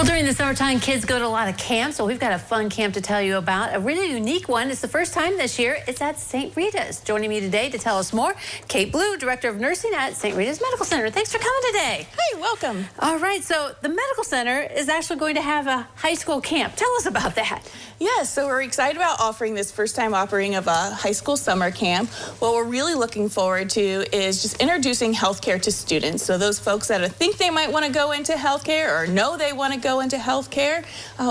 Well, during the summertime, kids go to a lot of camps, so we've got a fun camp to tell you about. A really unique one. It's the first time this year. It's at St. Rita's. Joining me today to tell us more, Kate Blue, Director of Nursing at St. Rita's Medical Center. Thanks for coming today. Hey, welcome. All right, so the medical center is actually going to have a high school camp. Tell us about that. Yes, so we're excited about offering this first-time offering of a high school summer camp. What we're really looking forward to is just introducing healthcare to students. So those folks that think they might want to go into healthcare or know they want to go into healthcare,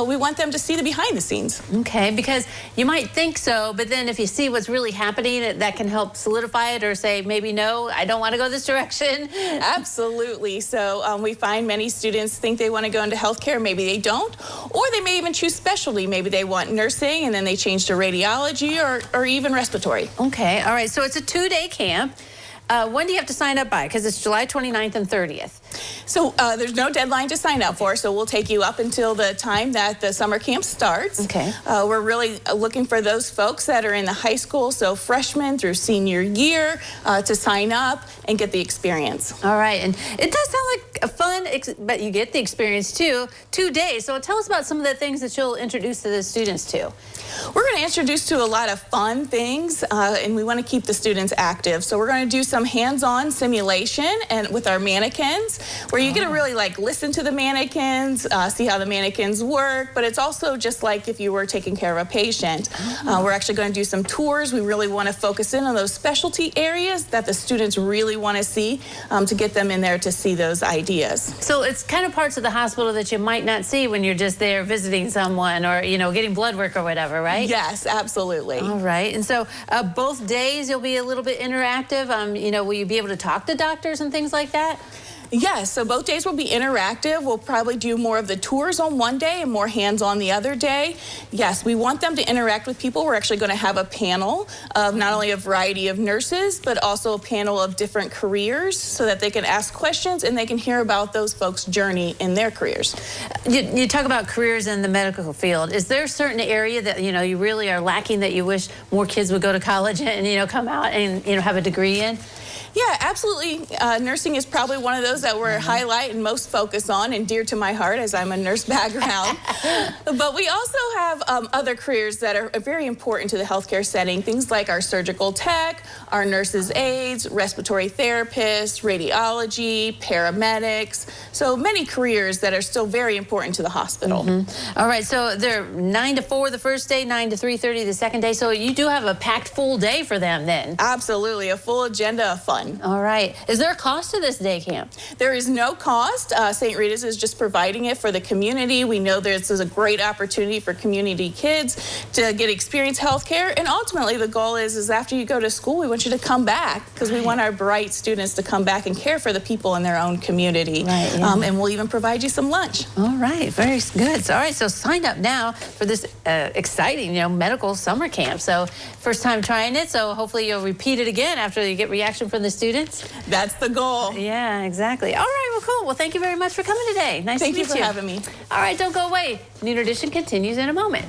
we want them to see the behind the scenes. Okay, because you might think so, but then if you see what's really happening, that can help solidify it or say, maybe no, I don't want to go this direction. Absolutely. So we find many students think they want to go into healthcare, maybe they don't, or they may even choose specialty. Maybe they want nursing and then they change to radiology or even respiratory. Okay, all right, so it's a 2-day camp. When do you have to sign up by? Because it's July 29th and 30th. So there's no deadline to sign up for, so we'll take you up until the time that the summer camp starts. Okay. We're really looking for those folks that are in the high school, so freshmen through senior year, to sign up and get the experience. All right, and it does sound like a fun, but you get the experience too. 2 days, so tell us about some of the things that you'll introduce to the students to. We're going to introduce to a lot of fun things, and we want to keep the students active. So we're going to do some hands-on simulation and with our mannequins, where you get to really listen to the mannequins, see how the mannequins work, but it's also just like if you were taking care of a patient. We're actually going to do some tours. We really want to focus in on those specialty areas that the students really want to see, to get them in there to see those ideas. So it's kind of parts of the hospital that you might not see when you're just there visiting someone or, getting blood work or whatever, right? Yes, absolutely. All right, and so both days you'll be a little bit interactive. Will you be able to talk to doctors and things like that? Yes, so both days will be interactive. We'll probably do more of the tours on one day and more hands-on the other day. Yes, we want them to interact with people. We're actually going to have a panel of not only a variety of nurses, but also a panel of different careers so that they can ask questions and they can hear about those folks' journey in their careers. You talk about careers in the medical field. Is there a certain area that, you really are lacking that you wish more kids would go to college and, come out and, have a degree in? Yeah, absolutely. Nursing is probably one of those that we're highlight and most focus on, and dear to my heart as I'm a nurse background. But we also have other careers that are very important to the healthcare setting, things like our surgical tech, our nurses' aides, respiratory therapists, radiology, paramedics. So many careers that are still very important to the hospital. All right, so they're 9 to 4 the first day, 9 to 3:30 the second day. So you do have a packed full day for them then. Absolutely, a full agenda of fun. All right. Is there a cost to this day camp? There is no cost. St. Rita's is just providing it for the community. We know this is a great opportunity for community kids to get experience healthcare. And ultimately, the goal is after you go to school, we want you to come back because we want our bright students to come back and care for the people in their own community. Right, yeah. And we'll even provide you some lunch. All right. Very good. So, all right. So sign up now for this exciting, medical summer camp. So first time trying it. So hopefully you'll repeat it again after you get reaction from the students. That's the goal. Yeah, exactly. All right, well, cool. Well, thank you very much for coming today. Nice to meet you. Thank you for having me. All right, don't go away. New Edition continues in a moment.